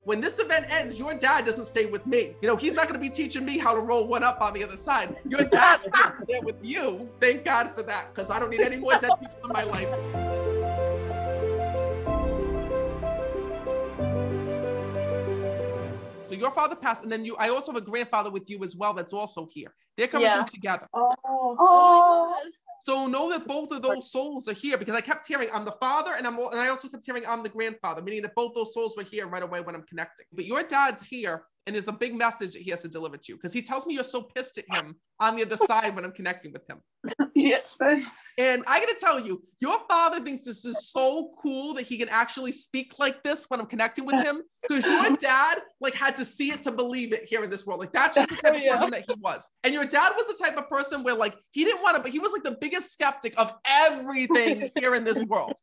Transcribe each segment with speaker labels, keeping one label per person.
Speaker 1: when this event ends, your dad doesn't stay with me. You know, he's not going to be teaching me how to roll one up on the other side. Your dad's there with you. Thank God for that, because I don't need any more dead people in my life. So your father passed, and then I also have a grandfather with you as well that's also here. They're coming through together.
Speaker 2: Oh.
Speaker 1: So know that both of those souls are here, because I kept hearing I'm the father, and I also kept hearing I'm the grandfather, meaning that both those souls were here right away when I'm connecting. But your dad's here, and there's a big message that he has to deliver to you, because he tells me you're so pissed at him on the other side when I'm connecting with him.
Speaker 2: Yes.
Speaker 1: And I gotta tell you, your father thinks this is so cool that he can actually speak like this when I'm connecting with him, because your dad like had to see it to believe it here in this world. Like that's just the type of person that he was. And your dad was the type of person where like he didn't want to, but he was like the biggest skeptic of everything here in this world.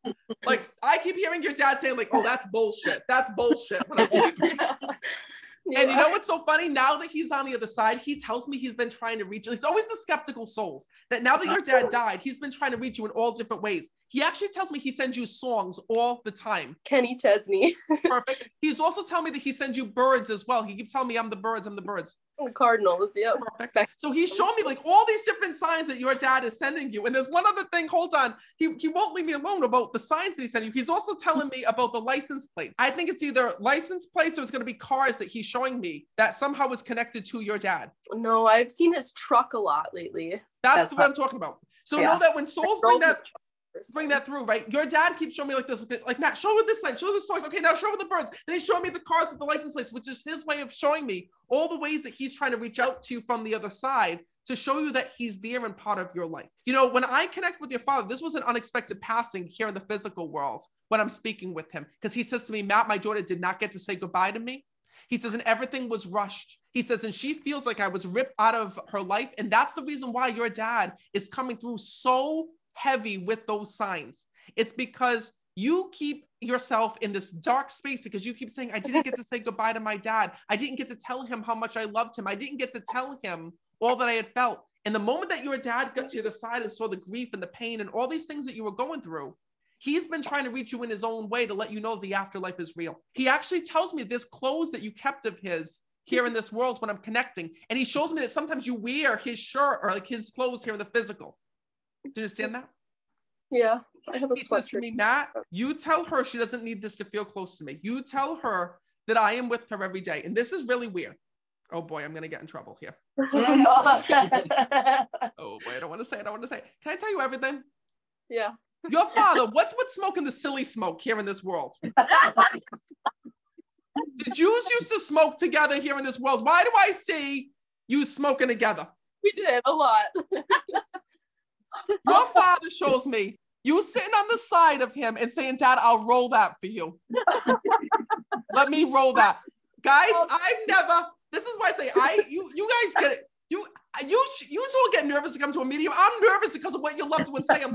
Speaker 1: Like I keep hearing your dad saying like, oh, that's bullshit. That's bullshit. When I'm connecting. And you know what's so funny? Now that he's on the other side, he tells me he's been trying to reach you. It's always the skeptical souls that now that your dad died, he's been trying to reach you in all different ways. He actually tells me he sends you songs all the time.
Speaker 3: Kenny Chesney.
Speaker 1: Perfect. He's also telling me that he sends you birds as well. He keeps telling me I'm the birds.
Speaker 3: Cardinals, yeah.
Speaker 1: Perfect. So he's showing me like all these different signs that your dad is sending you. And there's one other thing, hold on. He won't leave me alone about the signs that he's sending you. He's also telling me about the license plates. I think it's either license plates or it's going to be cars that he's showing me that somehow is connected to your dad.
Speaker 3: No, I've seen his truck a lot lately.
Speaker 1: That's what I'm talking about. So know that when souls bring that through, right? Your dad keeps showing me like this, like Matt, show her this sign, show the stars. Okay, now show her the birds. Then he's showing me the cars with the license plates, which is his way of showing me all the ways that he's trying to reach out to you from the other side to show you that he's there and part of your life. You know, when I connect with your father, this was an unexpected passing here in the physical world when I'm speaking with him, because he says to me, Matt, my daughter did not get to say goodbye to me. He says, and everything was rushed. He says, and she feels like I was ripped out of her life. And that's the reason why your dad is coming through so heavy with those signs. It's because you keep yourself in this dark space, because you keep saying, I didn't get to say goodbye to my dad. I didn't get to tell him how much I loved him. I didn't get to tell him all that I had felt. And the moment that your dad got to the other side and saw the grief and the pain and all these things that you were going through, he's been trying to reach you in his own way to let you know the afterlife is real. He actually tells me there's clothes that you kept of his here in this world when I'm connecting. And he shows me that sometimes you wear his shirt or like his clothes here in the physical. Do you understand that?
Speaker 3: Yeah, I have a
Speaker 1: He says to me, Matt, you tell her she doesn't need this to feel close to me. You tell her that I am with her every day. And this is really weird. Oh boy, I'm going to get in trouble here. Oh boy, I don't want to say it. Can I tell you everything?
Speaker 3: Yeah.
Speaker 1: Your father, what's with smoking the silly smoke here in this world? The Jews used to smoke together here in this world. Why do I see you smoking together?
Speaker 3: We did a lot.
Speaker 1: Your father shows me you sitting on the side of him and saying, Dad, I'll roll that for you. Let me roll that. Guys, this is why I say, you guys get it. You all get nervous to come to a medium. I'm nervous because of what your loved ones say. I'm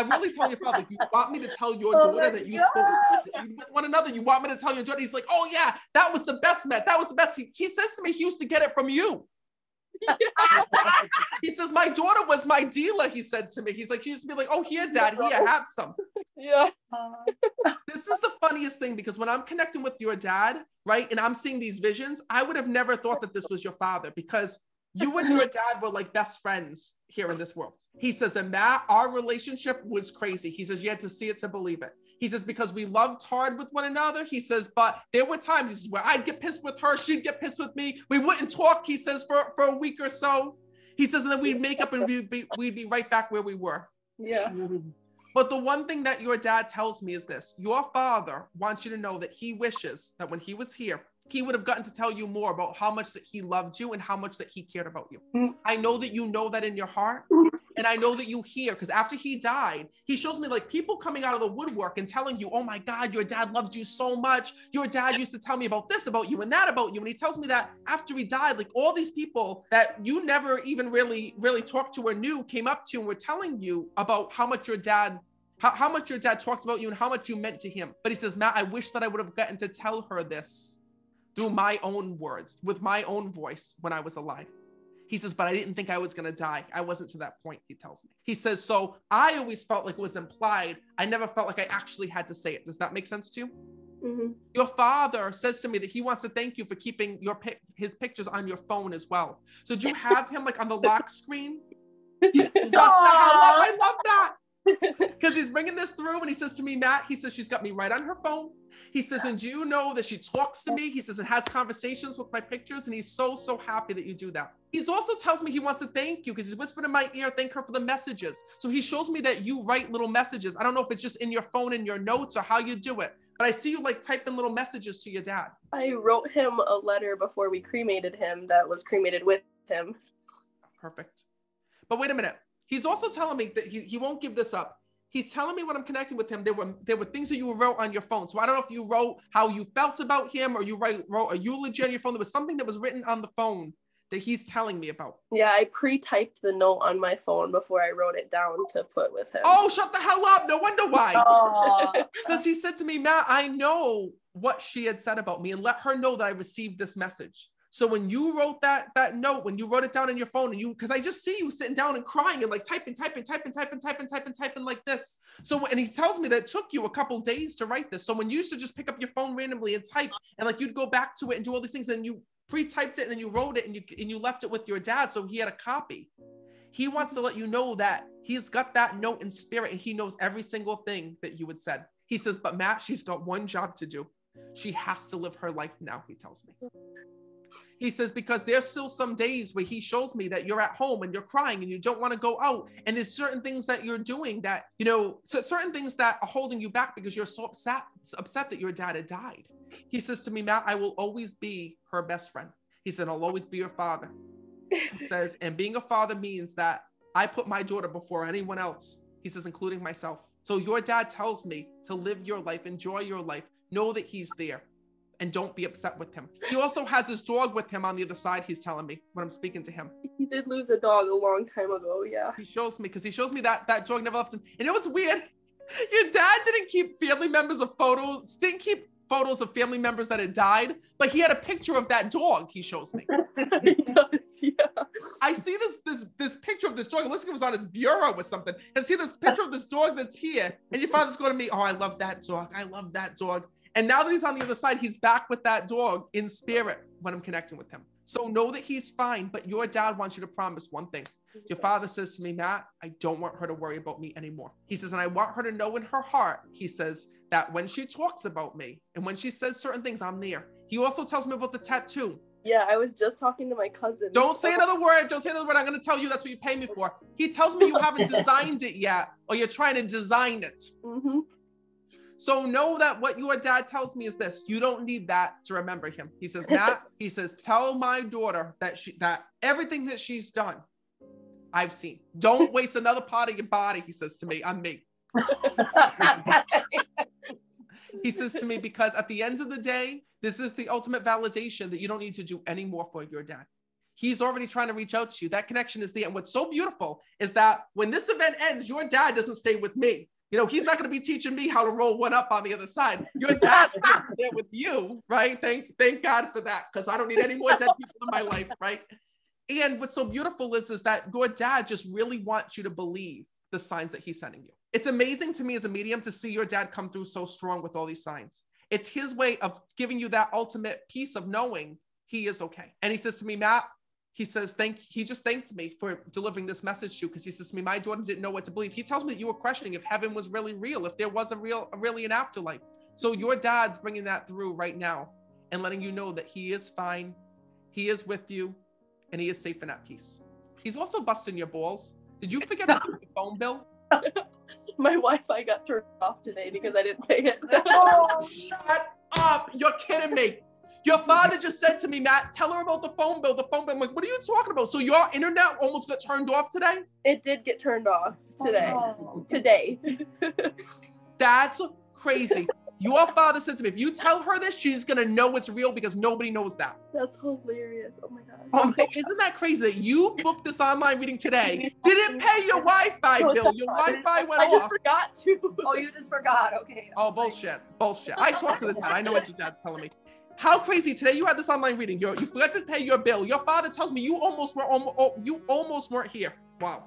Speaker 1: really telling your father, you want me to tell your daughter that you spoke with one another? You want me to tell your daughter? He's like, oh yeah, that was the best, Matt. That was the best. He says to me, he used to get it from you. He says, my daughter was my dealer, he said to me. He's like, she used to be like, oh, here, Dad, here, have some.
Speaker 3: Yeah.
Speaker 1: This is the funniest thing, because when I'm connecting with your dad, right, and I'm seeing these visions, I would have never thought that this was your father, because you and your dad were like best friends here in this world. He says, and Matt, our relationship was crazy. He says, you had to see it to believe it. He says, because we loved hard with one another. He says, but there were times, he says, where I'd get pissed with her. She'd get pissed with me. We wouldn't talk, he says, for a week or so. He says, and then we'd make up and we'd be right back where we were.
Speaker 3: Yeah.
Speaker 1: But the one thing that your dad tells me is this: your father wants you to know that he wishes that when he was here, he would have gotten to tell you more about how much that he loved you and how much that he cared about you. I know that you know that in your heart. And I know that you hear, because after he died, he shows me like people coming out of the woodwork and telling you, oh my God, your dad loved you so much. Your dad used to tell me about this about you and that about you. And he tells me that after he died, like all these people that you never even really talked to or knew came up to you and were telling you about how much your dad talked about you and how much you meant to him. But he says, Matt, I wish that I would have gotten to tell her this through my own words, with my own voice when I was alive. He says, but I didn't think I was going to die. I wasn't to that point, he tells me. He says, so I always felt like it was implied. I never felt like I actually had to say it. Does that make sense to you? Your father says to me that he wants to thank you for keeping his pictures on your phone as well. So do you have him like on the lock screen? Shut the hell up. I love that. Because he's bringing this through and he says to me, Matt, he says, she's got me right on her phone. He says, and do you know that she talks to me? He says, and has conversations with my pictures. And he's so, so happy that you do that. He also tells me he wants to thank you because he's whispered in my ear, thank her for the messages. So he shows me that you write little messages. I don't know if it's just in your phone, in your notes, or how you do it, but I see you like typing little messages to your dad.
Speaker 3: I wrote him a letter before we cremated him that was cremated with him. Perfect.
Speaker 1: But wait a minute. He's also telling me that he won't give this up. He's telling me when I'm connecting with him, there were things that you wrote on your phone. So I don't know if you wrote how you felt about him or you wrote a eulogy on your phone. There was something that was written on the phone that he's telling me about.
Speaker 3: Yeah, I pre-typed the note on my phone before I wrote it down to put with him.
Speaker 1: Oh, shut the hell up. No wonder why. Because he said to me, Matt, I know what she had said about me and let her know that I received this message. So when you wrote that note, when you wrote it down on your phone because I just see you sitting down and crying and like typing like this. So, and he tells me that it took you a couple days to write this. So when you used to just pick up your phone randomly and type and like you'd go back to it and do all these things and you pre-typed it and then you wrote it and you left it with your dad. So he had a copy. He wants to let you know that he's got that note in spirit and he knows every single thing that you had said. He says, but Matt, she's got one job to do. She has to live her life now, he tells me. He says, because there's still some days where he shows me that you're at home and you're crying and you don't want to go out. And there's certain things that you're doing that, certain things that are holding you back because you're so upset that your dad had died. He says to me, Matt, I will always be her best friend. He said, I'll always be your father. He says, and being a father means that I put my daughter before anyone else. He says, including myself. So your dad tells me to live your life, enjoy your life, know that he's there. And don't be upset with him. He also has his dog with him on the other side, he's telling me when I'm speaking to him.
Speaker 3: He did lose a dog a long time ago, yeah.
Speaker 1: He shows me that dog never left him. You know what's weird? Your dad didn't keep didn't keep photos of family members that had died, but he had a picture of that dog, he shows me.
Speaker 3: He does, yeah.
Speaker 1: I see this picture of this dog. It looks like it was on his bureau or something. I see this picture of this dog that's here, and your father's going to me, oh, I love that dog. I love that dog. And now that he's on the other side, he's back with that dog in spirit when I'm connecting with him. So know that he's fine, but your dad wants you to promise one thing. Your father says to me, Matt, I don't want her to worry about me anymore. He says, and I want her to know in her heart, he says, that when she talks about me and when she says certain things, I'm there. He also tells me about the tattoo.
Speaker 3: Yeah, I was just talking to my cousin.
Speaker 1: Don't say another word. Don't say another word. I'm going to tell you that's what you pay me for. He tells me you haven't designed it yet, or you're trying to design it.
Speaker 3: Mm-hmm.
Speaker 1: So know that what your dad tells me is this. You don't need that to remember him. He says, Matt, he says, tell my daughter that everything that she's done, I've seen. Don't waste another part of your body, he says to me, on me. He says to me, because at the end of the day, this is the ultimate validation that you don't need to do any more for your dad. He's already trying to reach out to you. That connection is there. And what's so beautiful is that when this event ends, your dad doesn't stay with me. He's not going to be teaching me how to roll one up on the other side. Your dad's there with you, right? Thank God for that, because I don't need any more dead people in my life, right? And what's so beautiful is that your dad just really wants you to believe the signs that he's sending you. It's amazing to me as a medium to see your dad come through so strong with all these signs. It's his way of giving you that ultimate piece of knowing he is okay. And he says to me, Matt, he says, he just thanked me for delivering this message to you, because he says to me, my daughter didn't know what to believe. He tells me that you were questioning if heaven was really real, if there was really an afterlife. So your dad's bringing that through right now and letting you know that he is fine, he is with you, and he is safe and at peace. He's also busting your balls. Did you forget to pay the phone bill?
Speaker 3: My Wi-Fi got turned off today because I didn't pay it.
Speaker 1: Oh, shut up. You're kidding me. Your father just said to me, Matt, tell her about the phone bill. The phone bill. I'm like, what are you talking about? So your internet almost got turned off today?
Speaker 3: It did get turned off today. Today.
Speaker 1: That's crazy. Your father said to me, if you tell her this, she's going to know it's real, because nobody knows that.
Speaker 3: That's hilarious. Oh my God.
Speaker 1: Isn't that crazy that you booked this online reading today, didn't pay your Wi-Fi bill, your Wi-Fi went off.
Speaker 3: I just forgot to.
Speaker 2: Oh, you just forgot. Okay.
Speaker 1: Oh, bullshit. I talked to the dad. I know what your dad's telling me. How crazy. Today you had this online reading. You forgot to pay your bill. Your father tells me you almost weren't here. Wow.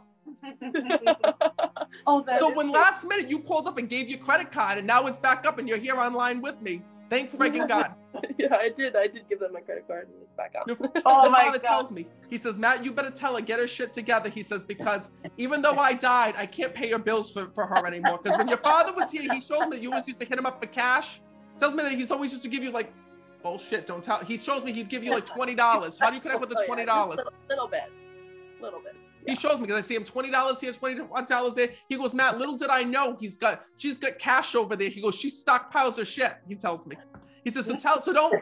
Speaker 2: Oh,
Speaker 1: so when last minute you called up and gave your credit card, and now it's back up and you're here online with me. Thank freaking God.
Speaker 3: Yeah, I did give them my credit card and it's back out.
Speaker 2: Oh my
Speaker 1: Father
Speaker 2: God.
Speaker 1: tells me, he says, Matt, you better tell her, get her shit together. He says, because even though I died, I can't pay your bills for her anymore. Because when your father was here, he shows me that you always used to hit him up for cash. Tells me that he's always used to give you like, bullshit, don't tell. He shows me he'd give you like $20. How do you connect with the $20?
Speaker 3: Little bits. Yeah.
Speaker 1: He shows me because I see him $20 here, $21 there. He goes, Matt, little did I know she's got cash over there. He goes, she stockpiles her shit. He tells me. He says,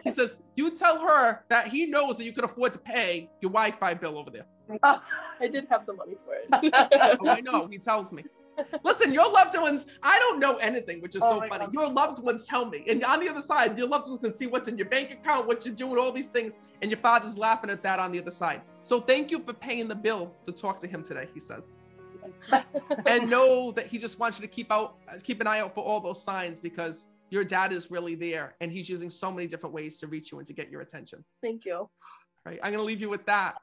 Speaker 1: he says, you tell her that he knows that you can afford to pay your Wi-Fi bill over there.
Speaker 3: I did have the money for it.
Speaker 1: Oh, I know. He tells me. Listen, your loved ones, I don't know anything, which is so funny.
Speaker 2: God.
Speaker 1: Your loved ones tell me. And on the other side, your loved ones can see what's in your bank account, what you're doing, all these things. And your father's laughing at that on the other side. So thank you for paying the bill to talk to him today, he says. And know that he just wants you to keep an eye out for all those signs, because your dad is really there and he's using so many different ways to reach you and to get your attention.
Speaker 3: Thank you.
Speaker 1: Right. I'm going to leave you with that.